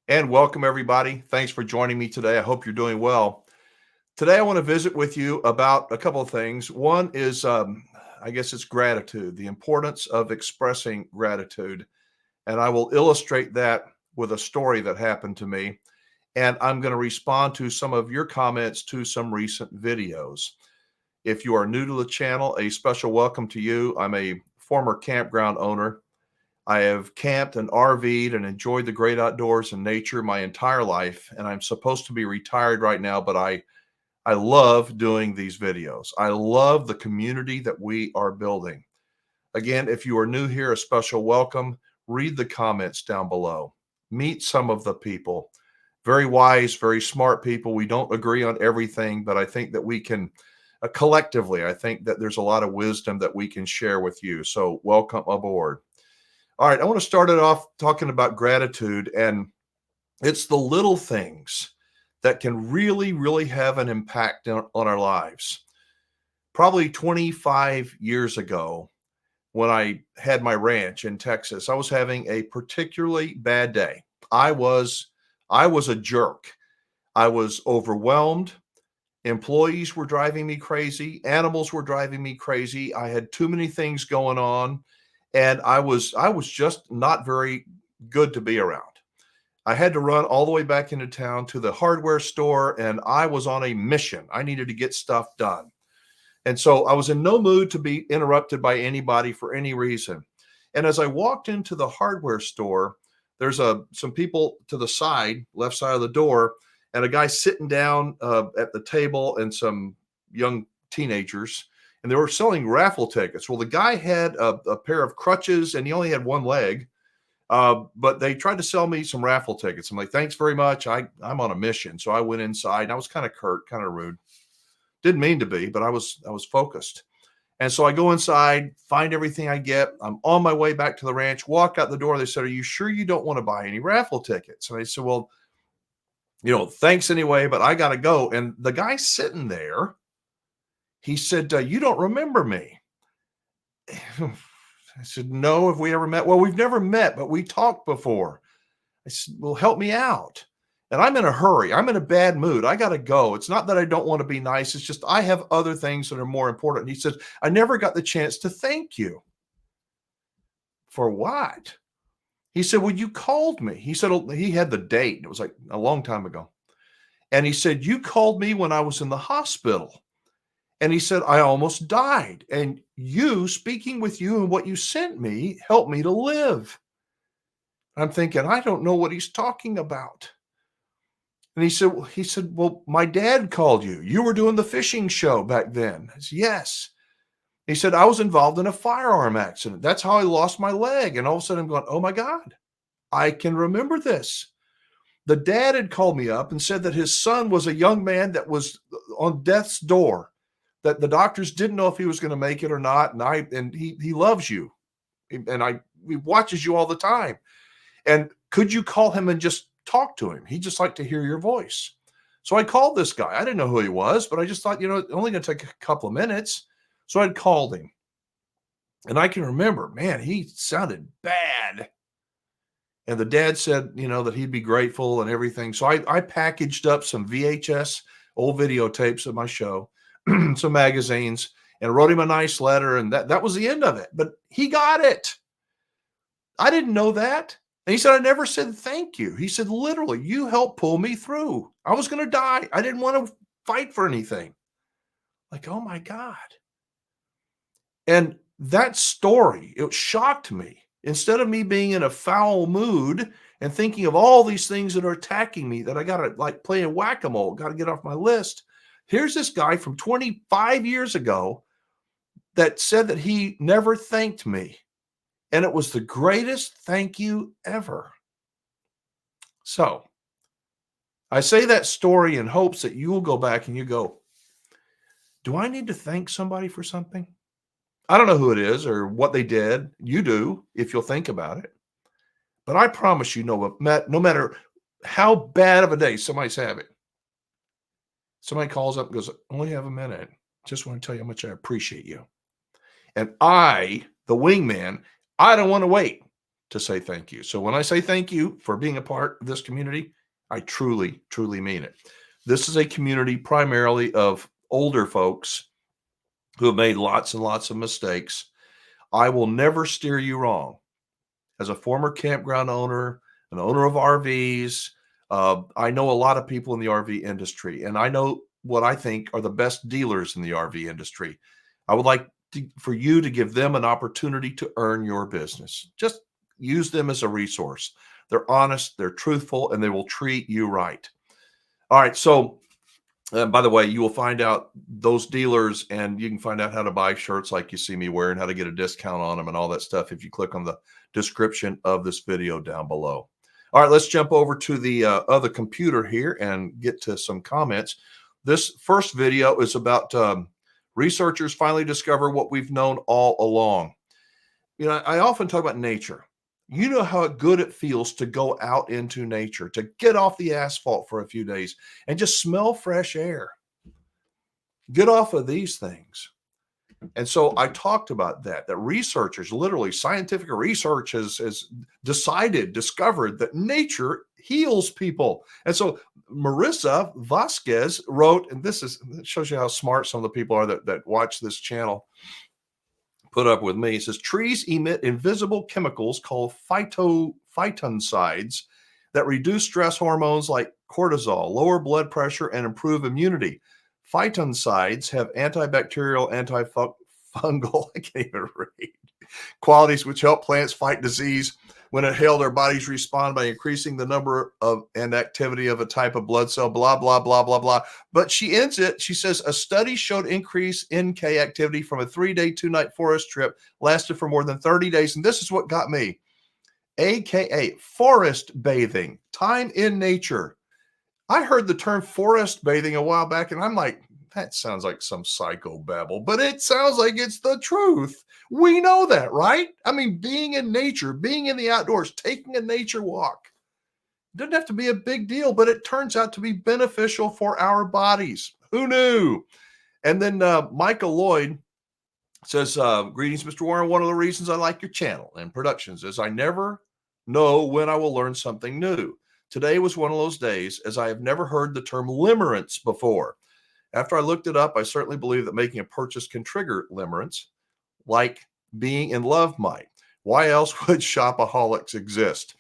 And welcome, everybody. Thanks for joining me today. I hope you're doing well. Today, I want to visit with you about a couple of things. One is, I guess it's gratitude, the importance of expressing gratitude. And I will illustrate that with a story that happened to me. And I'm going to respond to some of your comments to some recent videos. If you are new to the channel, a special welcome to you. I'm a former campground owner. I have camped and RV'd and enjoyed the great outdoors and nature my entire life. And I'm supposed to be retired right now, but I love doing these videos. I love the community that we are building. Again, if you are new here, a special welcome. Read the comments down below. Meet some of the people. Very wise, very smart people. We don't agree on everything, but I think that we can collectively, I think that there's a lot of wisdom that we can share with you. So welcome aboard. All right, I want to start it off talking about gratitude, and it's the little things that can really, really have an impact on our lives. Probably 25 years ago, when I had my ranch in Texas, I was having a particularly bad day. I was I was a jerk. I was overwhelmed. Employees were driving me crazy. Animals were driving me crazy. I had too many things going on, and I was just not very good to be around. I had to run all the way back into town to the hardware store, and I was on a mission. I needed to get stuff done. And so I was in no mood to be interrupted by anybody for any reason. And as I walked into the hardware store, there's some people to the side, left side of the door, and a guy sitting down at the table and some young teenagers, and they were selling raffle tickets. Well, the guy had a pair of crutches and he only had one leg. But they tried to sell me some raffle tickets. I'm like, thanks very much. I'm on a mission. So I went inside and I was kind of curt, kind of rude. Didn't mean to be, but I was focused. And so I go inside, find everything I get. I'm on my way back to the ranch, walk out the door. They said, are you sure you don't want to buy any raffle tickets? And I said, well, thanks anyway, but I got to go. And the guy sitting there, he said, you don't remember me. I said, no, have we ever met? Well, we've never met, but we talked before. I said, well, help me out. And I'm in a hurry. I'm in a bad mood. I got to go. It's not that I don't want to be nice. It's just I have other things that are more important. And he says, I never got the chance to thank you. For what? He said, well, you called me. He said he had the date. It was like a long time ago. And he said, you called me when I was in the hospital. And he said, I almost died. And you, speaking with you and what you sent me, helped me to live. I'm thinking, I don't know what he's talking about. And he said, well, my dad called you. You were doing the fishing show back then. I said, yes. He said, I was involved in a firearm accident. That's how I lost my leg. And all of a sudden I'm going, oh my God, I can remember this. The dad had called me up and said that his son was a young man that was on death's door, that the doctors didn't know if he was going to make it or not. And he loves you. And he watches you all the time. And could you call him and just talk to him? He'd just like to hear your voice. So I called this guy. I didn't know who he was, but I just thought, it's only going to take a couple of minutes. So I'd called him. And I can remember, man, he sounded bad. And the dad said, that he'd be grateful and everything. So I packaged up some VHS, old videotapes of my show, some magazines, and wrote him a nice letter. And that was the end of it. But he got it. I didn't know that. And he said, I never said thank you. He said, literally, you helped pull me through. I was going to die. I didn't want to fight for anything. Like, oh my God. And that story, it shocked me. Instead of me being in a foul mood and thinking of all these things that are attacking me, that I got to like playing whack-a-mole, got to get off my list. Here's this guy from 25 years ago that said that he never thanked me. And it was the greatest thank you ever. So I say that story in hopes that you will go back and you go, do I need to thank somebody for something? I don't know who it is or what they did. You do, if you'll think about it. But I promise you, no matter how bad of a day somebody's having, somebody calls up and goes, I only have a minute. Just want to tell you how much I appreciate you. And I, the wingman, I don't want to wait. to say thank you. So when I say thank you for being a part of this community, I truly, truly mean it. This is a community primarily of older folks who have made lots and lots of mistakes. I will never steer you wrong. As a former campground owner, an owner of RVs, I know a lot of people in the RV industry, and I know what I think are the best dealers in the RV industry. I would like for you to give them an opportunity to earn your business. Just use them as a resource. They're honest, they're truthful, and they will treat you right. All right. So, by the way, you will find out those dealers, and you can find out how to buy shirts like you see me wearing, how to get a discount on them and all that stuff if you click on the description of this video down below. All right, let's jump over to the other computer here and get to some comments. This first video is about researchers finally discover what we've known all along. You know, I often talk about nature. You know how good it feels to go out into nature, to get off the asphalt for a few days and just smell fresh air. Get off of these things. And so I talked about that researchers, literally scientific research has discovered that nature heals people. And so Marissa Vasquez wrote, and this shows you how smart some of the people are that watch this channel. Put up with me. It says trees emit invisible chemicals called phytoncides that reduce stress hormones like cortisol, lower blood pressure, and improve immunity. Phytoncides have antibacterial, antifungal, I can't even read, qualities which help plants fight disease. When inhaled, their bodies respond by increasing the number of and activity of a type of blood cell, blah, blah, blah, blah, blah. But she ends it. She says, a study showed increased NK activity from a 3-day, 2-night forest trip lasted for more than 30 days. And this is what got me, AKA forest bathing, time in nature. I heard the term forest bathing a while back, and I'm like, that sounds like some psychobabble, but it sounds like it's the truth. We know that, right? I mean, being in nature, being in the outdoors, taking a nature walk, doesn't have to be a big deal, but it turns out to be beneficial for our bodies. Who knew? And then Michael Lloyd says, greetings, Mr. Warren. One of the reasons I like your channel and productions is I never know when I will learn something new. Today was one of those days, as I have never heard the term limerance before. After I looked it up, I certainly believe that making a purchase can trigger limerance, like being in love might. Why else would shopaholics exist?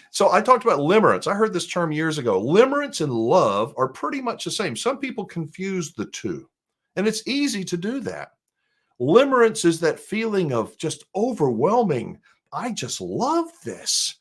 So I talked about limerence. I heard this term years ago. Limerence and love are pretty much the same. Some people confuse the two, and it's easy to do that. Limerence is that feeling of just overwhelming, I just love this.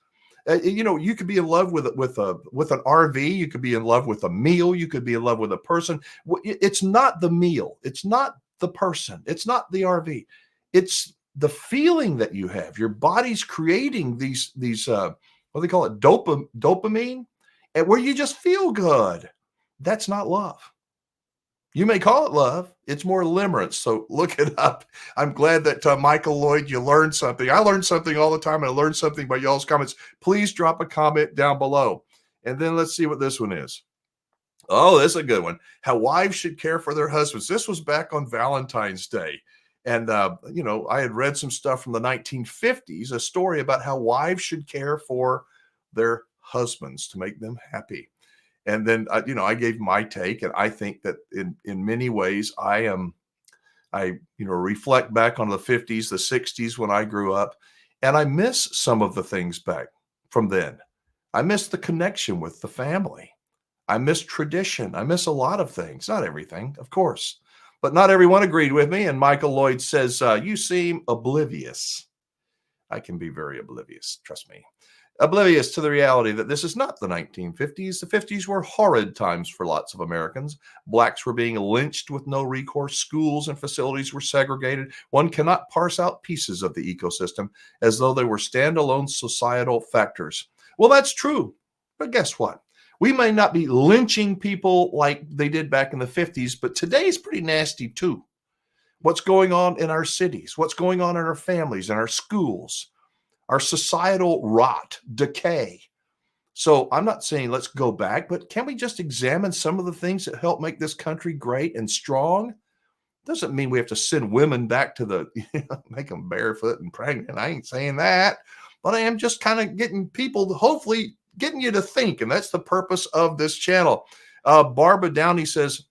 You know, you could be in love with an RV. You could be in love with a meal. You could be in love with a person. It's not the meal. It's not the person. It's not the RV. It's the feeling that you have. Your body's creating these what do they call it? Dopamine, and where you just feel good. That's not love. You may call it love. It's more limerence. So look it up. I'm glad that Michael Lloyd, you learned something. I learned something all the time. And I learned something by y'all's comments. Please drop a comment down below. And then let's see what this one is. Oh, this is a good one. How wives should care for their husbands. This was back on Valentine's Day. And, you know, I had read some stuff from the 1950s, a story about how wives should care for their husbands to make them happy. And then, you know, I gave my take, and I think that in many ways, I reflect back on the 50s, the 60s when I grew up, and I miss some of the things back from then. I miss the connection with the family. I miss tradition. I miss a lot of things, not everything, of course, but not everyone agreed with me. And Michael Lloyd says, you seem oblivious. I can be very oblivious, trust me. Oblivious to the reality that this is not the 1950s. The 50s were horrid times for lots of Americans. Blacks were being lynched with no recourse. Schools and facilities were segregated. One cannot parse out pieces of the ecosystem as though they were standalone societal factors. Well, that's true. But guess what? We may not be lynching people like they did back in the 50s, but today is pretty nasty too. What's going on in our cities? What's going on in our families and our schools? Our societal rot, decay. So I'm not saying let's go back, but can we just examine some of the things that help make this country great and strong? Doesn't mean we have to send women back to make them barefoot and pregnant. I ain't saying that. but I am just kind of getting people to, hopefully getting you to think. And that's the purpose of this channel. Barbara Downey says,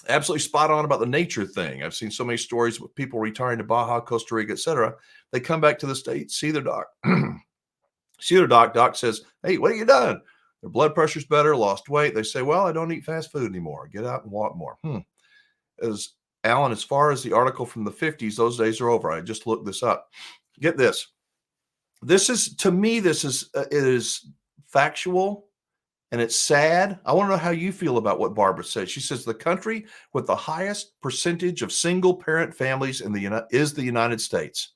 absolutely spot on about the nature thing. I've seen so many stories with people retiring to Baja, Costa Rica, etc. They come back to the States, see their doc, see their doc. Doc says, hey, what have you done? Their blood pressure's better, lost weight. They say, well, I don't eat fast food anymore. Get out and walk more. As Alan, as far as the article from the 50s, those days are over. I just looked this up. Get this. This is, to me, this is, it is factual and it's sad. I want to know how you feel about what Barbara said. She says the country with the highest percentage of single parent families in is the United States.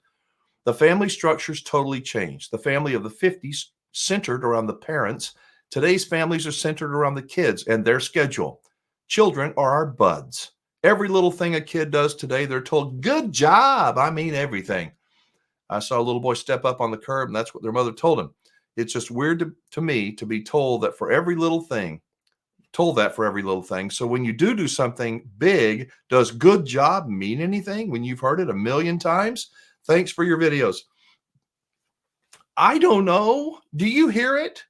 The family structure's totally changed. The family of the 50s centered around the parents. Today's families are centered around the kids and their schedule. Children are our buds. Every little thing a kid does today, they're told, good job. I mean, everything. I saw a little boy step up on the curb, and that's what their mother told him. It's just weird to me to be told that for every little thing, So when you do something big, does good job mean anything when you've heard it a million times? Thanks for your videos. I don't know. Do you hear it?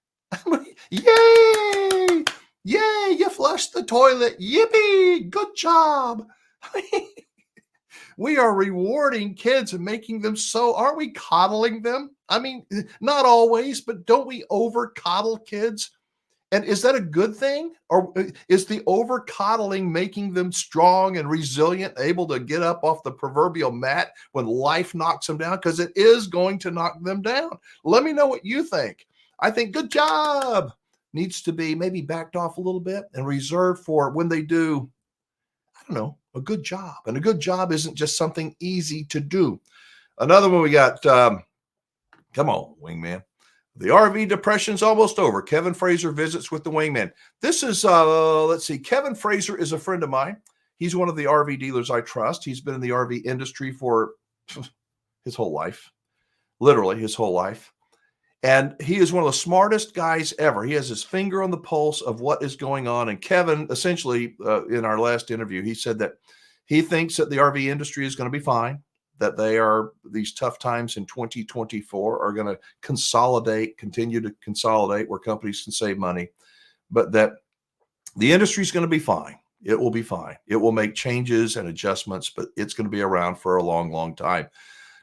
Yay! Yay, you flushed the toilet. Yippee! Good job. We are rewarding kids and making them so, aren't we coddling them? I mean, not always, but don't we over coddle kids? And is that a good thing? Or is the over coddling making them strong and resilient, able to get up off the proverbial mat when life knocks them down? Because it is going to knock them down. Let me know what you think. I think good job needs to be maybe backed off a little bit and reserved for when they do, I don't know, a good job. And a good job isn't just something easy to do. Another one we got, come on, Wingman. The RV depression's almost over. Kevin Fraser visits with the Wingman. This is, let's see, Kevin Fraser is a friend of mine. He's one of the RV dealers I trust. He's been in the RV industry for his whole life, literally his whole life. And he is one of the smartest guys ever. He has his finger on the pulse of what is going on. And Kevin, essentially, in our last interview, he said that he thinks that the RV industry is going to be fine, that these tough times in 2024 are going to continue to consolidate where companies can save money, but that the industry is going to be fine. It will be fine. It will make changes and adjustments, but it's going to be around for a long, long time.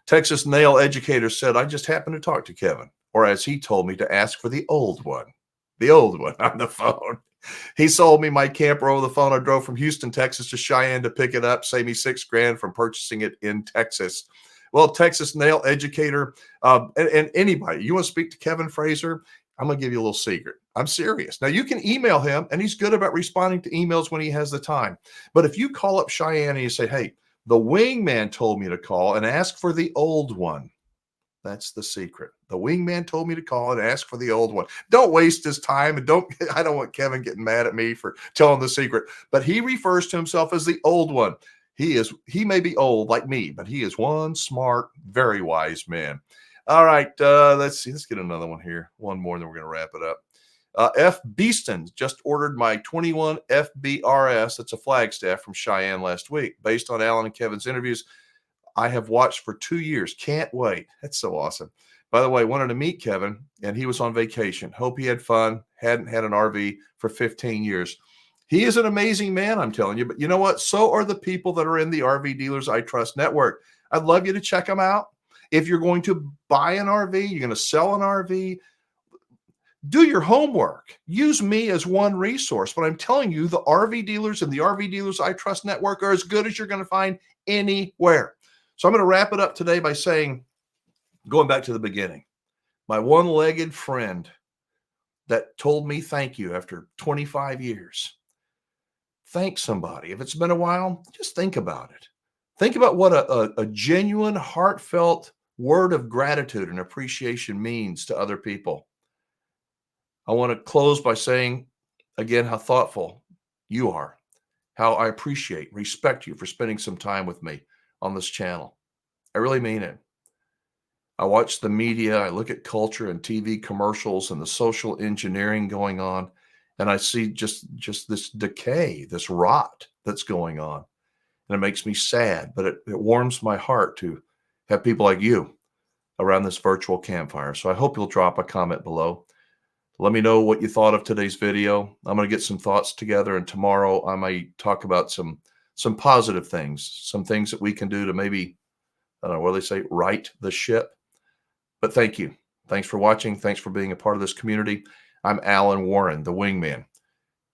Texas Nail Educator said, I just happened to talk to Kevin, or as he told me, to ask for the old one on the phone. He sold me my camper over the phone. I drove from Houston, Texas to Cheyenne to pick it up, saved me $6,000 from purchasing it in Texas. Well, Texas Nail Educator, and anybody, you want to speak to Kevin Fraser? I'm going to give you a little secret. I'm serious. Now, you can email him, and he's good about responding to emails when he has the time. But if you call up Cheyenne and you say, hey, the Wingman told me to call and ask for the old one. That's the secret. The Wingman told me to call and ask for the old one. Don't waste his time. And I don't want Kevin getting mad at me for telling the secret, but he refers to himself as the old one. He may be old like me, but he is one smart, very wise man. All right. Let's see. Let's get another one here. One more, and then we're going to wrap it up. F. Beeston just ordered my 21 FBRS. That's a Flagstaff from Cheyenne last week. Based on Alan and Kevin's interviews, I have watched for 2 years. Can't wait. That's so awesome. By the way, wanted to meet Kevin, and he was on vacation. Hope he had fun. Hadn't had an RV for 15 years. He is an amazing man, I'm telling you. But you know what? So are the people that are in the RV Dealers I Trust network. I'd love you to check them out. If you're going to buy an RV, you're going to sell an RV, do your homework. Use me as one resource. But I'm telling you, the RV dealers and the RV Dealers I Trust network are as good as you're going to find anywhere. So I'm going to wrap it up today by saying, going back to the beginning, my one-legged friend that told me thank you after 25 years. Thank somebody. If it's been a while, just think about it. Think about what a genuine, heartfelt word of gratitude and appreciation means to other people. I want to close by saying, again, how thoughtful you are, how I appreciate, respect you for spending some time with me on this channel. I really mean it. I watch the media, I look at culture and TV commercials and the social engineering going on, and I see just this decay, this rot that's going on. And it makes me sad, but it warms my heart to have people like you around this virtual campfire. So I hope you'll drop a comment below. Let me know what you thought of today's video. I'm going to get some thoughts together, and tomorrow I might talk about some positive things, some things that we can do to maybe, I don't know, what do they say, right the ship. But thank you. Thanks for watching. Thanks for being a part of this community. I'm Alan Warren, the Wingman.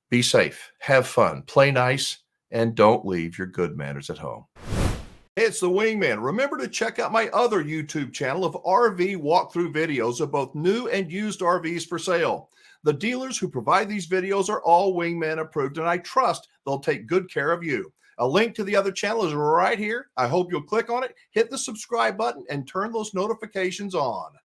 Be safe, have fun, play nice, and don't leave your good manners at home. Hey, it's the Wingman. Remember to check out my other YouTube channel of RV walkthrough videos of both new and used RVs for sale. The dealers who provide these videos are all Wingman approved, and I trust they'll take good care of you. A link to the other channel is right here. I hope you'll click on it, hit the subscribe button, and turn those notifications on.